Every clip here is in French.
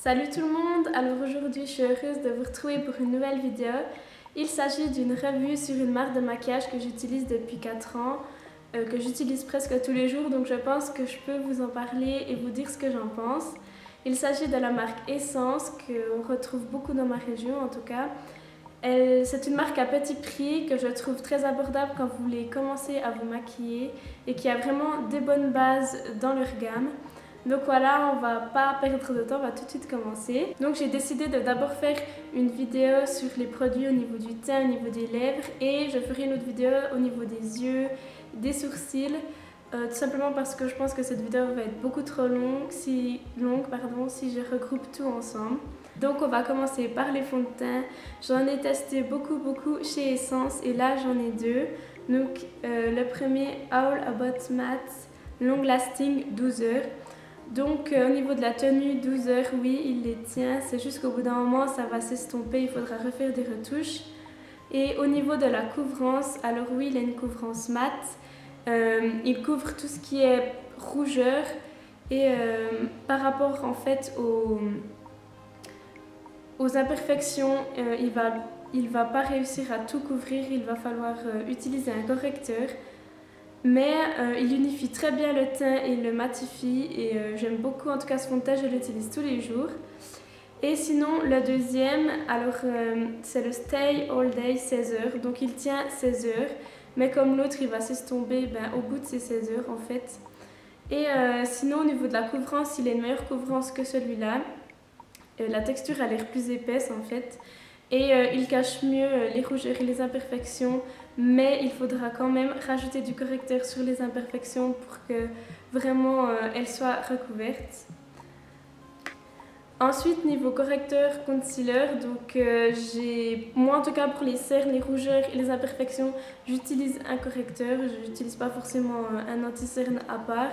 Salut tout le monde, alors aujourd'hui je suis heureuse de vous retrouver pour une nouvelle vidéo. Il s'agit d'une revue sur une marque de maquillage que j'utilise depuis 4 ans, que j'utilise presque tous les jours, donc je pense que je peux vous en parler et vous dire ce que j'en pense. Il s'agit de la marque Essence, qu'on retrouve beaucoup dans ma région en tout cas. C'est une marque à petit prix que je trouve très abordable quand vous voulez commencer à vous maquiller et qui a vraiment des bonnes bases dans leur gamme. Donc voilà, on va pas perdre de temps, on va tout de suite commencer. Donc j'ai décidé de d'abord faire une vidéo sur les produits au niveau du teint, au niveau des lèvres, et je ferai une autre vidéo au niveau des yeux, des sourcils, tout simplement parce que je pense que cette vidéo va être beaucoup trop longue, si je regroupe tout ensemble. Donc on va commencer par les fonds de teint. J'en ai testé beaucoup chez Essence et là j'en ai deux. Donc le premier All About Matte Long Lasting 12 heures. Donc au niveau de la tenue, 12 heures, oui, il les tient. C'est juste qu'au bout d'un moment, ça va s'estomper, il faudra refaire des retouches. Et au niveau de la couvrance, alors oui, il a une couvrance mat. Il couvre tout ce qui est rougeur. Et par rapport en fait aux imperfections, il va pas réussir à tout couvrir. Il va falloir utiliser un correcteur. Mais il unifie très bien le teint et le matifie et j'aime beaucoup en tout cas ce fond de teint, je l'utilise tous les jours. Et sinon le deuxième, alors c'est le Stay All Day 16 heures, donc il tient 16 heures, mais comme l'autre il va s'estomper au bout de ces 16 heures en fait. Et sinon au niveau de la couvrance, il a une meilleure couvrance que celui-là. La texture a l'air plus épaisse en fait. Et il cache mieux les rougeurs et les imperfections, mais il faudra quand même rajouter du correcteur sur les imperfections pour que vraiment elles soient recouvertes. Ensuite, niveau correcteur concealer, donc moi en tout cas pour les cernes, les rougeurs et les imperfections, j'utilise un correcteur, je n'utilise pas forcément un anti-cerne à part.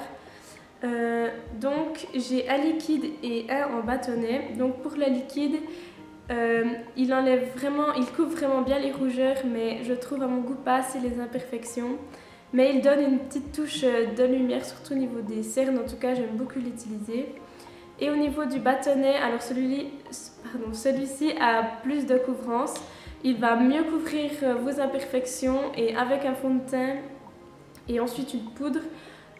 Donc j'ai un liquide et un en bâtonnet. Donc pour le liquide, il couvre vraiment bien les rougeurs, mais je trouve à mon goût pas assez les imperfections. Mais il donne une petite touche de lumière, surtout au niveau des cernes, en tout cas j'aime beaucoup l'utiliser. Et au niveau du bâtonnet, alors celui-ci a plus de couvrance. Il va mieux couvrir vos imperfections et avec un fond de teint et ensuite une poudre,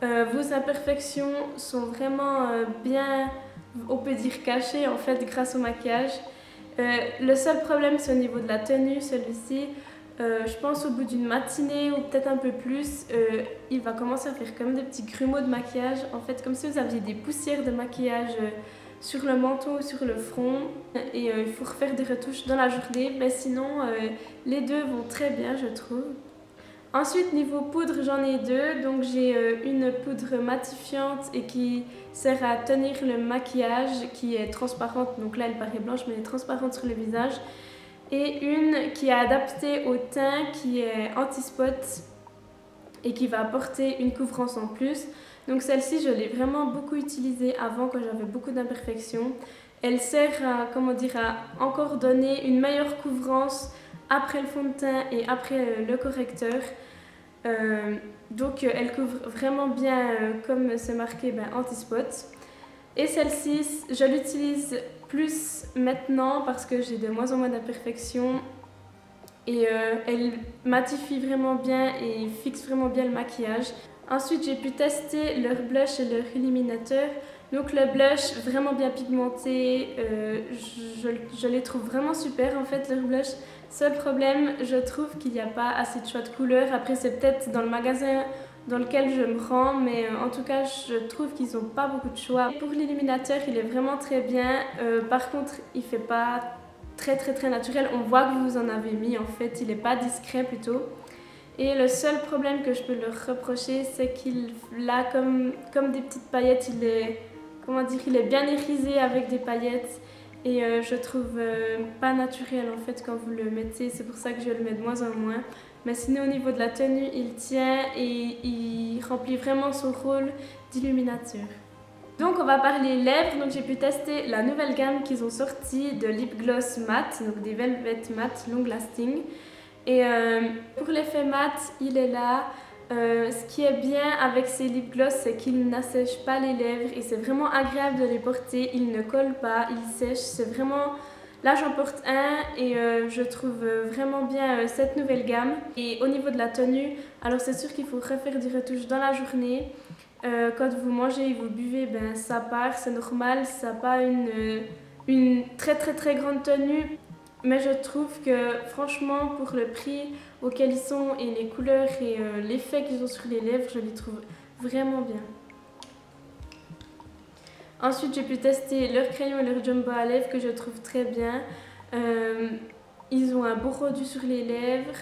vos imperfections sont vraiment bien, on peut dire cachées en fait grâce au maquillage. Le seul problème c'est au niveau de la tenue, celui-ci, je pense au bout d'une matinée ou peut-être un peu plus, il va commencer à faire comme des petits grumeaux de maquillage, en fait comme si vous aviez des poussières de maquillage sur le menton ou sur le front, et il faut refaire des retouches dans la journée, mais sinon les deux vont très bien je trouve. Ensuite, niveau poudre, j'en ai deux. Donc j'ai une poudre matifiante et qui sert à tenir le maquillage, qui est transparente. Donc là, elle paraît blanche, mais elle est transparente sur le visage. Et une qui est adaptée au teint, qui est anti-spot et qui va apporter une couvrance en plus. Donc celle-ci, je l'ai vraiment beaucoup utilisée avant quand j'avais beaucoup d'imperfections. Elle sert à encore donner une meilleure couvrance après le fond de teint et après le correcteur. Donc elle couvre vraiment bien comme c'est marqué anti-spot. Et celle-ci, je l'utilise plus maintenant parce que j'ai de moins en moins d'imperfections. Et elle matifie vraiment bien et fixe vraiment bien le maquillage. Ensuite j'ai pu tester leur blush et leur illuminateur. Donc le blush vraiment bien pigmenté, je les trouve vraiment super en fait leur blush. Seul problème, je trouve qu'il n'y a pas assez de choix de couleurs. Après c'est peut-être dans le magasin dans lequel je me rends, mais en tout cas je trouve qu'ils n'ont pas beaucoup de choix. Pour l'illuminateur il est vraiment très bien, par contre il ne fait pas très naturel. On voit que vous en avez mis en fait, il n'est pas discret plutôt. Et le seul problème que je peux leur reprocher, c'est qu'il a comme des petites paillettes, il est bien irisé avec des paillettes et je trouve pas naturel en fait quand vous le mettez, c'est pour ça que je le mets de moins en moins. Mais sinon au niveau de la tenue, il tient et il remplit vraiment son rôle d'illuminateur. Donc on va parler lèvres, donc j'ai pu tester la nouvelle gamme qu'ils ont sortie de lip gloss matte, donc des velvet matte long lasting. Et pour l'effet mat, il est là. Ce qui est bien avec ces lip gloss, c'est qu'ils n'assèchent pas les lèvres et c'est vraiment agréable de les porter. Ils ne collent pas, ils sèchent. C'est vraiment... Là, j'en porte un et je trouve vraiment bien cette nouvelle gamme. Et au niveau de la tenue, alors c'est sûr qu'il faut refaire des retouches dans la journée. Quand vous mangez et vous buvez, ben, ça part, c'est normal. Ça n'a pas une très grande tenue. Mais je trouve que franchement, pour le prix auquel ils sont et les couleurs et l'effet qu'ils ont sur les lèvres, je les trouve vraiment bien. Ensuite, j'ai pu tester leur crayon et leur jumbo à lèvres que je trouve très bien. Ils ont un beau rendu sur les lèvres.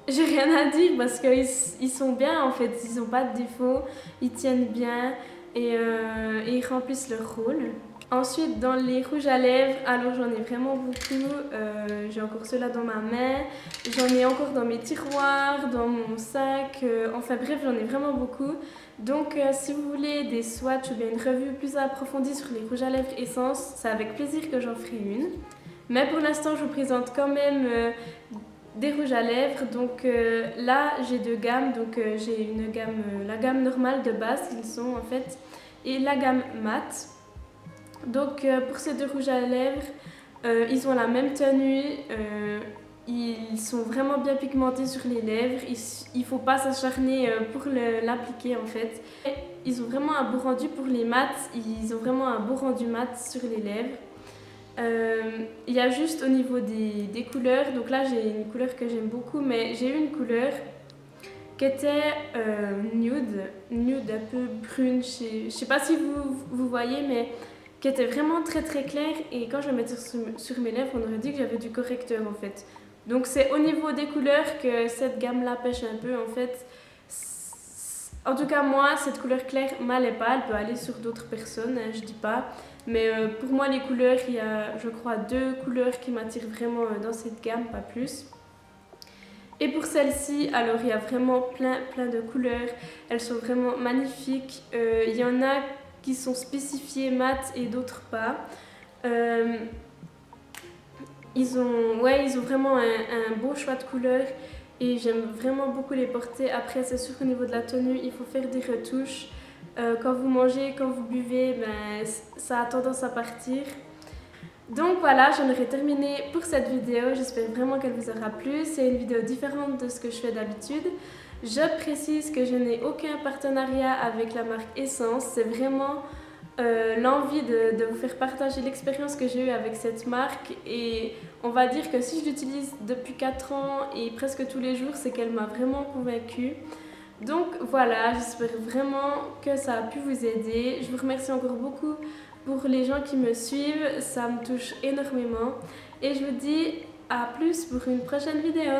J'ai rien à dire parce qu'ils sont bien en fait, ils n'ont pas de défaut, ils tiennent bien et ils remplissent leur rôle. Ensuite, dans les rouges à lèvres, alors j'en ai vraiment beaucoup. J'ai encore ceux-là dans ma main, j'en ai encore dans mes tiroirs, dans mon sac, enfin bref, j'en ai vraiment beaucoup. Donc si vous voulez des swatchs ou bien une revue plus approfondie sur les rouges à lèvres Essence, c'est avec plaisir que j'en ferai une. Mais pour l'instant, je vous présente quand même des rouges à lèvres. Donc là, j'ai deux gammes. Donc j'ai une gamme, la gamme normale de base, qu'ils sont en fait, et la gamme mat. Donc pour ces deux rouges à lèvres, ils ont la même tenue, ils sont vraiment bien pigmentés sur les lèvres, il ne faut pas s'acharner pour l'appliquer en fait. Ils ont vraiment un beau rendu pour les mats, ils ont vraiment un beau rendu mat sur les lèvres. Il y a juste au niveau des couleurs, donc là j'ai une couleur que j'aime beaucoup, mais j'ai eu une couleur qui était nude un peu brune, je ne sais pas si vous voyez, mais qui était vraiment très claire et quand je le mettais sur mes lèvres, on aurait dit que j'avais du correcteur en fait. Donc c'est au niveau des couleurs que cette gamme-là pêche un peu en fait. En tout cas moi, cette couleur claire m'allait pas, elle peut aller sur d'autres personnes, hein, je dis pas. Mais pour moi les couleurs, il y a je crois deux couleurs qui m'attirent vraiment dans cette gamme, pas plus. Et pour celle-ci, alors il y a vraiment plein de couleurs, elles sont vraiment magnifiques. Il y en a qui sont spécifiés mat et d'autres pas. Ils ont vraiment un beau choix de couleurs et j'aime vraiment beaucoup les porter. Après, c'est sûr qu'au niveau de la tenue, il faut faire des retouches. Quand vous mangez, quand vous buvez, ben, ça a tendance à partir. Donc voilà, j'en aurai terminé pour cette vidéo. J'espère vraiment qu'elle vous aura plu. C'est une vidéo différente de ce que je fais d'habitude. Je précise que je n'ai aucun partenariat avec la marque Essence. C'est vraiment l'envie de vous faire partager l'expérience que j'ai eue avec cette marque. Et on va dire que si je l'utilise depuis 4 ans et presque tous les jours, c'est qu'elle m'a vraiment convaincue. Donc voilà, j'espère vraiment que ça a pu vous aider. Je vous remercie encore beaucoup pour les gens qui me suivent. Ça me touche énormément. Et je vous dis à plus pour une prochaine vidéo.